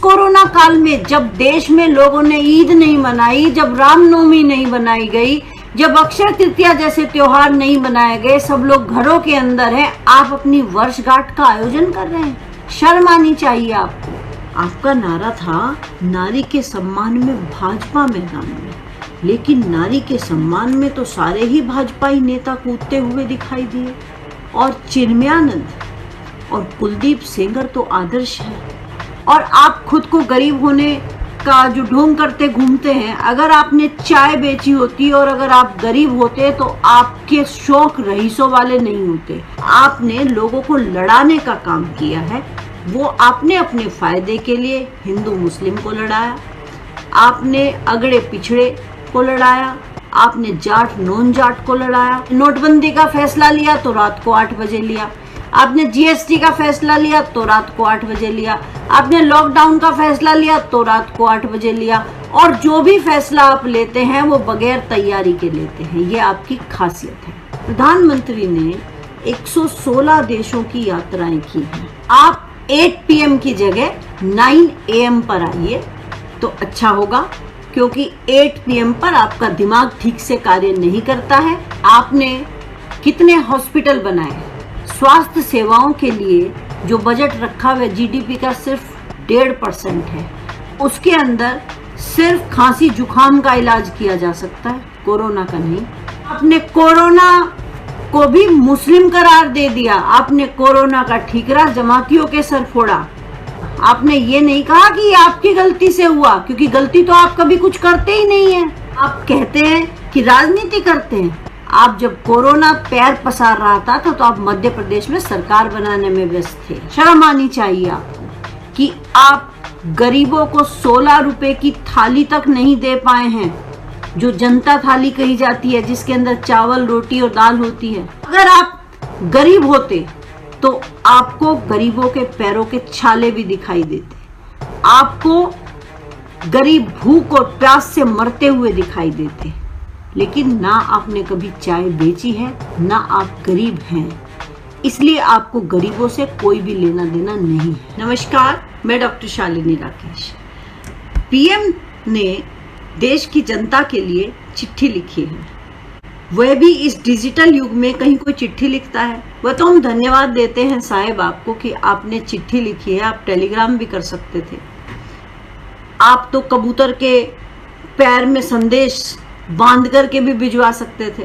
Corona काल में जब देश में लोगों ने ईद नहीं मनाई, जब रामनवमी नहीं बनाई गई, जब अक्षय तृतीया जैसे त्योहार नहीं मनाए गए, सब लोग घरों के अंदर हैं, आप अपनी वर्षगांठ का आयोजन कर रहे हैं। शर्म आनी चाहिए आपको। आपका नारा था नारी के सम्मान में भाजपा मैदान में, लेकिन नारी के सम्मान में तो सारे ही भाजपाई नेता कूदते हुए दिखाई दिए। और चिन्मयानंद और कुलदीप सेंगर तो आदर्श है, और आप खुद को गरीब होने का जो ढोंग करते घूमते हैं। अगर आपने चाय बेची होती और अगर आप गरीब होते तो आपके शौक रईसों वाले नहीं होते। आपने लोगों को लड़ाने का काम किया है, वो आपने अपने फायदे के लिए हिंदू मुस्लिम को लड़ाया, आपने अगड़े पिछड़े को लड़ाया, आपने जाट नॉन जाट को लड़ाया। नोटबंदी का फैसला लिया तो रात को 8 बजे लिया, आपने जीएसटी का फैसला लिया तो रात को 8 बजे लिया, आपने लॉकडाउन का फैसला लिया तो रात को 8 बजे लिया। और जो भी फैसला आप लेते हैं वो बगैर तैयारी के लेते हैं, ये आपकी खासियत है। प्रधानमंत्री ने 116 देशों की यात्राएं की हैं। आप 8 PM की जगह 9 AM पर आइए तो अच्छा होगा, क्योंकि 8 PM पर आपका दिमाग ठीक से कार्य नहीं करता है। आपने कितने हॉस्पिटल बनाए? स्वास्थ्य सेवाओं के लिए जो बजट रखा हुआ जीडीपी का सिर्फ 1.5% है, उसके अंदर सिर्फ खांसी जुकाम का इलाज किया जा सकता है, कोरोना का नहीं। आपने कोरोना को भी मुस्लिम करार दे दिया, आपने कोरोना का ठीकरा जमातियों के सर फोड़ा। आपने ये नहीं कहा कि ये आपकी गलती से हुआ, क्योंकि गलती तो आप कभी कुछ करते ही नहीं है। आप कहते हैं कि राजनीति करते हैं। आप जब कोरोना पैर पसार रहा था तो आप मध्य प्रदेश में सरकार बनाने में व्यस्त थे। शर्म आनी चाहिए आपको कि आप गरीबों को 16 रुपए की थाली तक नहीं दे पाए हैं, जो जनता थाली कही जाती है, जिसके अंदर चावल रोटी और दाल होती है। अगर आप गरीब होते तो आपको गरीबों के पैरों के छाले भी दिखाई देते, आपको गरीब भूख और प्यास से मरते हुए दिखाई देते। लेकिन ना आपने कभी चाय बेची है, ना आप गरीब हैं, इसलिए आपको गरीबों से कोई भी लेना देना नहीं है। नमस्कार, मैं डॉक्टर शालिनी राकेश। पीएम ने देश की जनता के लिए चिट्ठी लिखी है, वह भी इस डिजिटल युग में कहीं कोई चिट्ठी लिखता है। वह तो हम धन्यवाद देते हैं साहेब आपको कि आपने चिट्ठी लिखी है। आप टेलीग्राम भी कर सकते थे, आप तो कबूतर के पैर में संदेश बांध करके भी भिजवा सकते थे।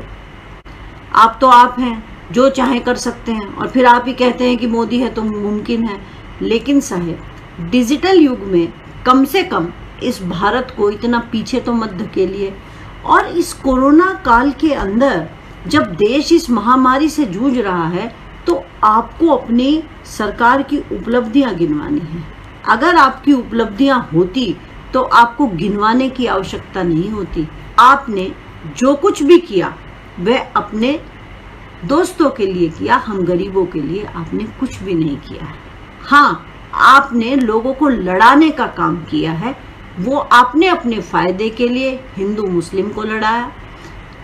आप तो आप हैं, जो चाहे कर सकते हैं, और फिर आप ही कहते हैं कि मोदी है तो मुमकिन है। लेकिन साहेब, डिजिटल युग में कम से कम इस भारत को इतना पीछे तो मत धकेलिए। और इस कोरोना काल के अंदर जब देश इस महामारी से जूझ रहा है तो आपको अपनी सरकार की उपलब्धियां गिनवानी है। अगर आपकी उपलब्धियां होती तो आपको गिनवाने की आवश्यकता नहीं होती। आपने जो कुछ भी किया वह अपने दोस्तों के लिए किया, हम गरीबों के लिए आपने कुछ भी नहीं किया। हाँ, आपने लोगों को लड़ाने का काम किया है, वो आपने अपने फायदे के लिए हिंदू मुस्लिम को लड़ाया,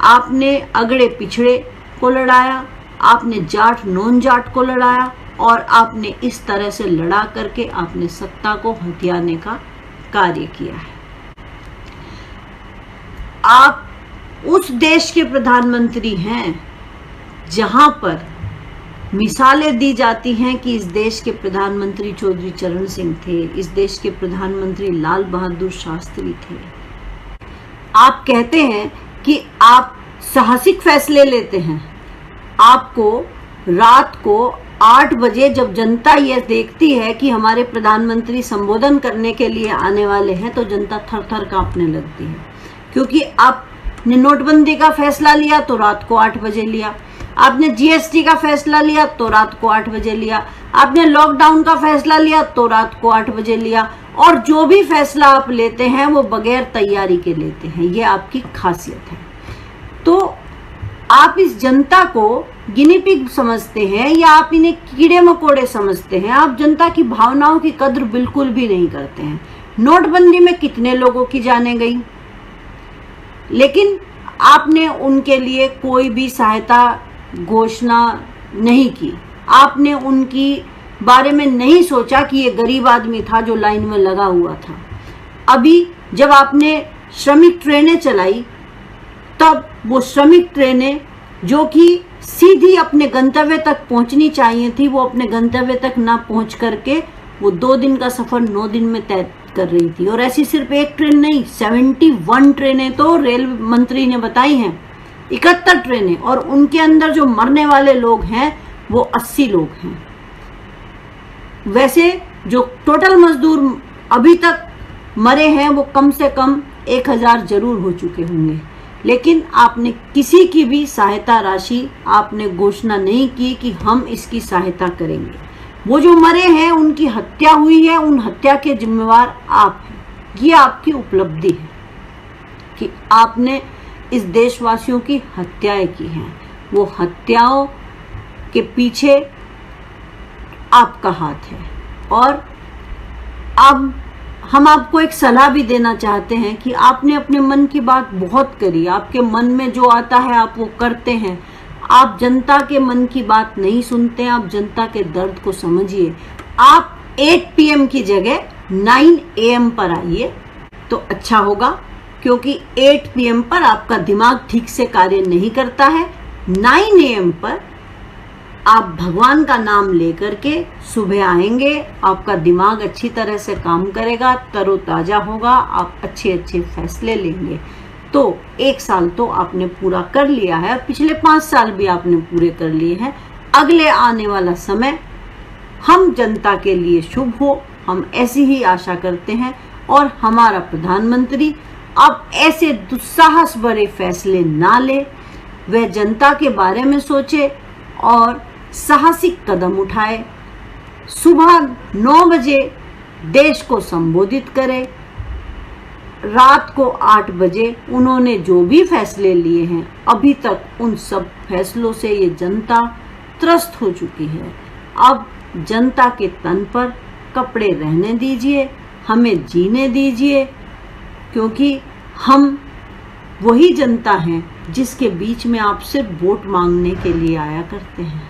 आपने अगड़े पिछड़े को लड़ाया, आपने जाट नॉन जाट को लड़ाया, और आपने इस तरह से लड़ा करके आपने सत्ता को हथियाने का कार्य किया है। आप उस देश के प्रधानमंत्री हैं जहां पर मिसालें दी जाती हैं कि इस देश के प्रधानमंत्री चौधरी चरण सिंह थे, इस देश के प्रधानमंत्री लाल बहादुर शास्त्री थे। आप कहते हैं कि आप साहसिक फैसले लेते हैं। आपको रात को 8 बजे जब जनता यह देखती है कि हमारे प्रधानमंत्री संबोधन करने के लिए आने वाले हैं तो जनता थर थर कांपने लगती है, क्योंकि आपने नोटबंदी का फैसला लिया तो रात को 8 बजे लिया, आपने जीएसटी का फैसला लिया तो रात को 8 बजे लिया, आपने लॉकडाउन का फैसला लिया तो रात को 8 बजे लिया। और जो भी फैसला आप लेते हैं वो बगैर तैयारी के लेते हैं, ये आपकी खासियत है। तो आप इस जनता को गिनी पिग समझते हैं या आप इन्हें कीड़े मकोड़े समझते हैं। आप जनता की भावनाओं की कद्र बिल्कुल भी नहीं करते हैं। नोटबंदी में कितने लोगों की जानें गई, लेकिन आपने उनके लिए कोई भी सहायता घोषणा नहीं की। आपने उनकी बारे में नहीं सोचा कि ये गरीब आदमी था जो लाइन में लगा हुआ था। अभी जब आपने श्रमिक ट्रेनें चलाई, तब वो श्रमिक ट्रेनें जो कि सीधी अपने गंतव्य तक पहुंचनी चाहिए थी, वो अपने गंतव्य तक ना पहुंच करके वो 2 दिन का सफर 9 दिन में तय कर रही थी। और ऐसी सिर्फ एक ट्रेन नहीं, 71 ट्रेनें तो रेल मंत्री ने बताई हैं, 71 ट्रेनें, और उनके अंदर जो मरने वाले लोग हैं वो 80 लोग हैं। वैसे जो टोटल मजदूर अभी तक मरे हैं वो कम से कम 1000 जरूर हो चुके होंगे, लेकिन आपने किसी की भी सहायता राशि आपने घोषणा नहीं की कि हम इसकी सहायता करेंगे। वो जो मरे हैं उनकी हत्या हुई है, उन हत्या के जिम्मेवार आप हैं। ये आपकी उपलब्धि है कि आपने इस देशवासियों की हत्याएं की हैं। वो हत्याओं के पीछे आपका हाथ है। और अब हम आपको एक सलाह भी देना चाहते हैं कि आपने अपने मन की बात बहुत करी, आपके मन में जो आता है आप वो करते हैं, आप जनता के मन की बात नहीं सुनते हैं, आप जनता के दर्द को समझिए। आप 8 PM की जगह 9 AM पर आइए तो अच्छा होगा, क्योंकि 8 PM पर आपका दिमाग ठीक से कार्य नहीं करता है। 9 AM पर आप भगवान का नाम लेकर के सुबह आएंगे, आपका दिमाग अच्छी तरह से काम करेगा, तरोताजा होगा, आप अच्छे अच्छे फैसले लेंगे। तो 1 साल तो आपने पूरा कर लिया है, पिछले 5 साल भी आपने पूरे कर लिए हैं। अगले आने वाला समय हम जनता के लिए शुभ हो, हम ऐसी ही आशा करते हैं। और हमारा प्रधानमंत्री अब ऐसे दुस्साहस भरे फैसले ना ले, वह जनता के बारे में सोचे और साहसिक कदम उठाए। सुबह 9 बजे देश को संबोधित करे, रात को 8 बजे उन्होंने जो भी फैसले लिए हैं, अभी तक उन सब फैसलों से ये जनता त्रस्त हो चुकी है। अब जनता के तन पर कपड़े रहने दीजिए, हमें जीने दीजिए, क्योंकि हम वही जनता हैं जिसके बीच में आप सिर्फ वोट मांगने के लिए आया करते हैं।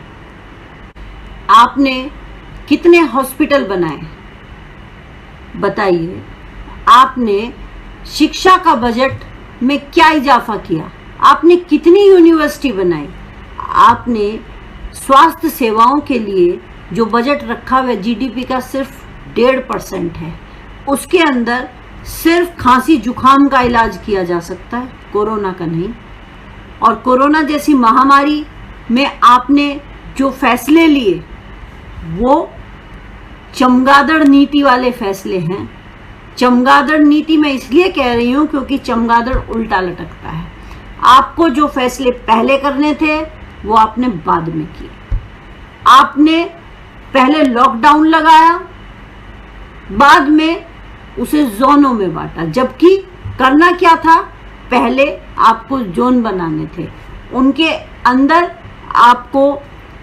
आपने कितने हॉस्पिटल बनाए बताइए, आपने शिक्षा का बजट में क्या इजाफा किया, आपने कितनी यूनिवर्सिटी बनाई, आपने स्वास्थ्य सेवाओं के लिए जो बजट रखा हुआ GDP का सिर्फ 1.5% है, उसके अंदर सिर्फ खांसी जुखाम का इलाज किया जा सकता है, कोरोना का नहीं। और कोरोना जैसी महामारी में आपने जो फैसले लिए वो चमगादड़ नीति वाले फैसले हैं। चमगादड़ नीति मैं इसलिए कह रही हूं क्योंकि चमगादड़ उल्टा लटकता है। आपको जो फैसले पहले करने थे वो आपने बाद में किए। आपने पहले लॉकडाउन लगाया, बाद में उसे जोनों में बांटा, जबकि करना क्या था, पहले आपको जोन बनाने थे, उनके अंदर आपको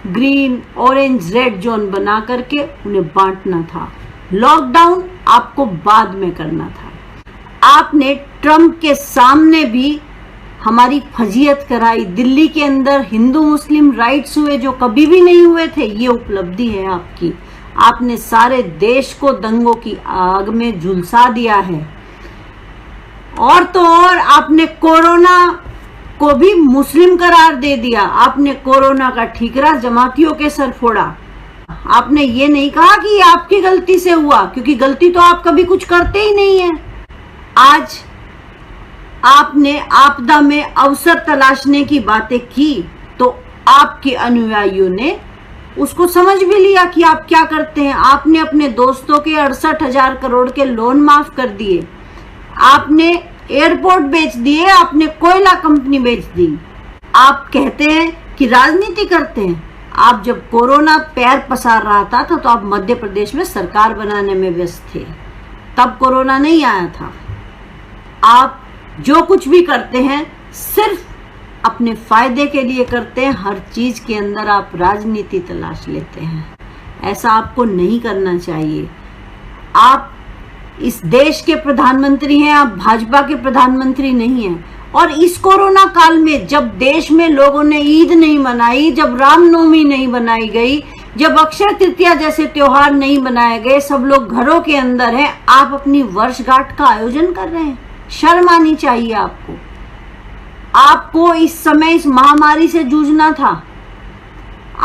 ग्रीन, ऑरेंज, रेड जोन बना करके उन्हें बांटना था। लॉकडाउन आपको बाद में करना था। आपने ट्रंप के सामने भी हमारी फजीयत कराई, दिल्ली के अंदर हिंदू मुस्लिम राइट्स हुए जो कभी भी नहीं हुए थे, ये उपलब्धि है आपकी। आपने सारे देश को दंगों की आग में झुलसा दिया है। और तो और आपने कोरोना को भी मुस्लिम करार दे दिया। आपने कोरोना का ठीकरा जमातियों के सर फोड़ा। आपने ये नहीं कहा कि ये आपकी गलती से हुआ, क्योंकि गलती तो आप कभी कुछ करते ही नहीं है। आज आपने आपदा में अवसर तलाशने की बातें की तो आपके अनुयायियों ने उसको समझ भी लिया कि आप क्या करते हैं। आपने अपने दोस्तों के 68,000 करोड़ के लोन माफ कर दिए, आपने एयरपोर्ट बेच दिए, आपने कोयला कंपनी बेच दी। आप कहते हैं कि राजनीति करते हैं। आप जब कोरोना पैर पसार रहा था तो आप मध्य प्रदेश में सरकार बनाने में व्यस्त थे, तब कोरोना नहीं आया था। आप जो कुछ भी करते हैं सिर्फ अपने फायदे के लिए करते हैं। हर चीज के अंदर आप राजनीति तलाश लेते हैं। ऐसा आपको नहीं करना चाहिए। आप इस देश के प्रधानमंत्री हैं, आप भाजपा के प्रधानमंत्री नहीं हैं। और इस कोरोना काल में जब देश में लोगों ने ईद नहीं मनाई, जब रामनवमी नहीं मनाई गई, जब अक्षय तृतीया जैसे त्योहार नहीं मनाए गए, सब लोग घरों के अंदर हैं, आप अपनी वर्षगांठ का आयोजन कर रहे हैं। शर्म आनी चाहिए आपको। आपको इस समय इस महामारी से जूझना था।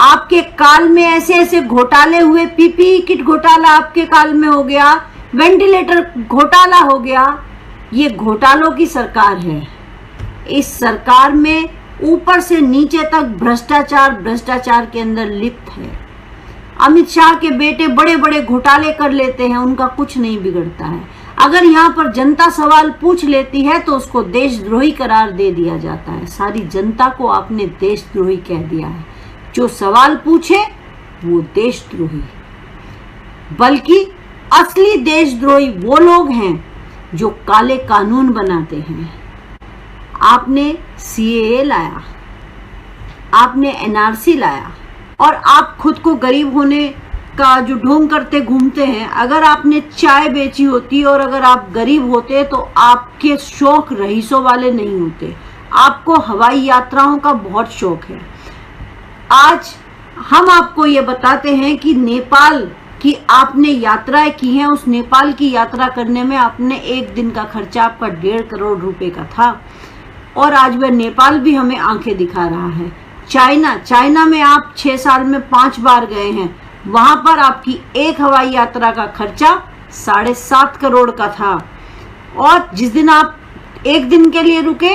आपके काल में ऐसे ऐसे घोटाले हुए, पीपीई किट घोटाला आपके काल में हो गया, वेंटिलेटर घोटाला हो गया। ये घोटालों की सरकार है। इस सरकार में ऊपर से नीचे तक भ्रष्टाचार के अंदर लिप्त है। अमित शाह के बेटे बड़े बड़े घोटाले कर लेते हैं, उनका कुछ नहीं बिगड़ता है। अगर यहाँ पर जनता सवाल पूछ लेती है तो उसको देशद्रोही करार दे दिया जाता है। सारी जनता को आपने देशद्रोही कह दिया है। जो सवाल पूछे वो देशद्रोही, बल्कि असली देशद्रोही वो लोग हैं जो काले कानून बनाते हैं। आपने सीएए लाया, आपने एनआरसी लाया, और आप खुद को गरीब होने का जो ढोंग करते घूमते हैं। अगर आपने चाय बेची होती और अगर आप गरीब होते तो आपके शौक रईसों वाले नहीं होते। आपको हवाई यात्राओं का बहुत शौक है। आज हम आपको ये बताते हैं कि नेपाल की आपने यात्राएं की हैं। उस नेपाल की यात्रा करने में आपने एक दिन का खर्चा आपका 1.5 करोड़ रुपए का था, और आज वह नेपाल भी हमें आंखें दिखा रहा है। चाइना में आप 6 साल में 5 बार गए हैं। वहां पर आपकी एक हवाई यात्रा का खर्चा 7.5 करोड़ का था, और जिस दिन आप एक दिन के लिए रुके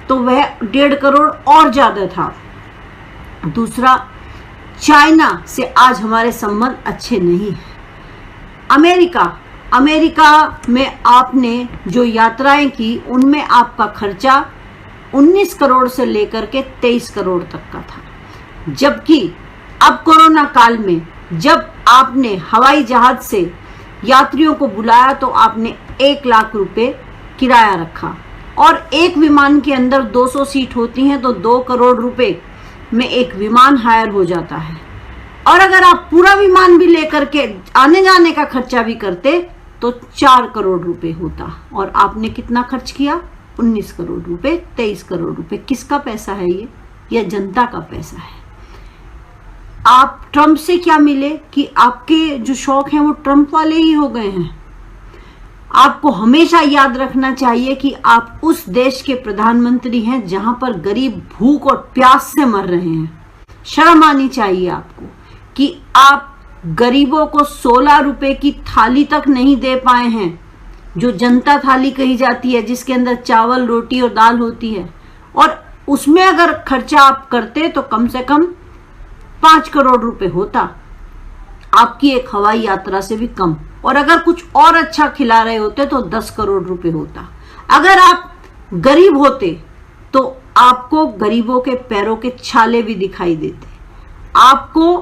तो वह 1.5 करोड़ और ज्यादा था। दूसरा, चाइना से आज हमारे संबंध अच्छे नहीं हैं। अमेरिका में आपने जो यात्राएं की उनमें आपका खर्चा 19 करोड़ से लेकर के 23 करोड़ तक का था। जबकि अब कोरोना काल में जब आपने हवाई जहाज से यात्रियों को बुलाया तो आपने 1 लाख रुपए किराया रखा, और एक विमान के अंदर 200 सीट होती हैं तो 2 करोड़ रुपए में एक विमान हायर हो जाता है। और अगर आप पूरा विमान भी लेकर के आने जाने का खर्चा भी करते तो 4 करोड़ रुपए होता, और आपने कितना खर्च किया? 19 करोड़ रुपए, 23 करोड़ रुपए। किसका पैसा है ये? यह जनता का पैसा है। आप ट्रंप से क्या मिले कि आपके जो शौक हैं वो ट्रंप वाले ही हो गए हैं। आपको हमेशा याद रखना चाहिए कि आप उस देश के प्रधानमंत्री हैं जहां पर गरीब भूख और प्यास से मर रहे हैं। शर्म आनी चाहिए आपको कि आप गरीबों को 16 रुपए की थाली तक नहीं दे पाए हैं, जो जनता थाली कही जाती है, जिसके अंदर चावल, रोटी और दाल होती है। और उसमें अगर खर्चा आप करते तो कम से कम 5 करोड़ रुपए होता, आपकी एक हवाई यात्रा से भी कम। और अगर कुछ और अच्छा खिला रहे होते तो 10 करोड़ रुपए होता। अगर आप गरीब होते तो आपको गरीबों के पैरों के छाले भी दिखाई देते, आपको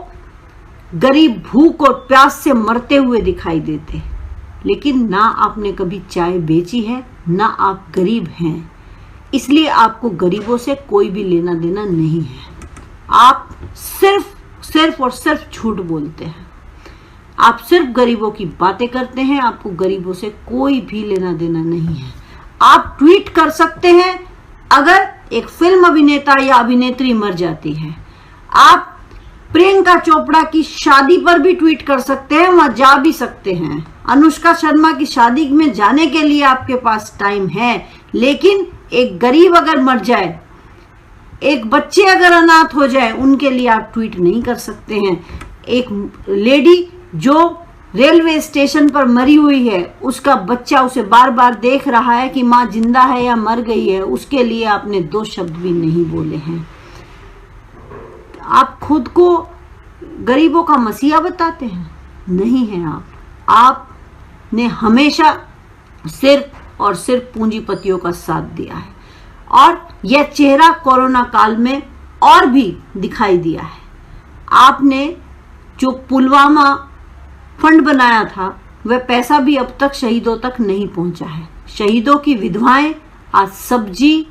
गरीब भूख और प्यास से मरते हुए दिखाई देते। लेकिन ना आपने कभी चाय बेची है, ना आप गरीब हैं, इसलिए आपको गरीबों से कोई भी लेना देना नहीं है। आप सिर्फ और सिर्फ झूठ बोलते हैं। आप सिर्फ गरीबों की बातें करते हैं, आपको गरीबों से कोई भी लेना देना नहीं है। आप ट्वीट कर सकते हैं अगर एक फिल्म अभिनेता या अभिनेत्री मर जाती है। आप प्रियंका चोपड़ा की शादी पर भी ट्वीट कर सकते हैं, वहां जा भी सकते हैं। अनुष्का शर्मा की शादी में जाने के लिए आपके पास टाइम है, लेकिन एक गरीब अगर मर जाए, एक बच्चे अगर अनाथ हो जाए, उनके लिए आप ट्वीट नहीं कर सकते हैं। एक लेडी जो रेलवे स्टेशन पर मरी हुई है, उसका बच्चा उसे बार बार देख रहा है कि माँ जिंदा है या मर गई है, उसके लिए आपने 2 शब्द भी नहीं बोले हैं। आप खुद को गरीबों का मसीहा बताते हैं? नहीं है आपने हमेशा सिर्फ और सिर्फ पूंजीपतियों का साथ दिया है, और यह चेहरा कोरोना काल में और भी दिखाई दिया है। आपने जो पुलवामा फंड बनाया था, वह पैसा भी अब तक शहीदों तक नहीं पहुंचा है। शहीदों की विधवाएं आज सब्जी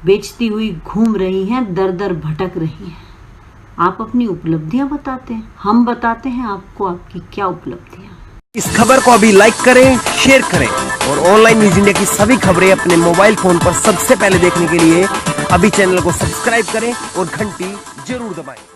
बेचती हुई घूम रही हैं, दर दर भटक रही हैं। आप अपनी उपलब्धियां बताते हैं, हम बताते हैं आपको आपकी क्या उपलब्धियां। इस खबर को अभी लाइक करें, शेयर करें, और ऑनलाइन न्यूज इंडिया की सभी खबरें अपने मोबाइल फोन पर सबसे पहले देखने के लिए अभी चैनल को सब्सक्राइब करें और घंटी जरूर दबाएं।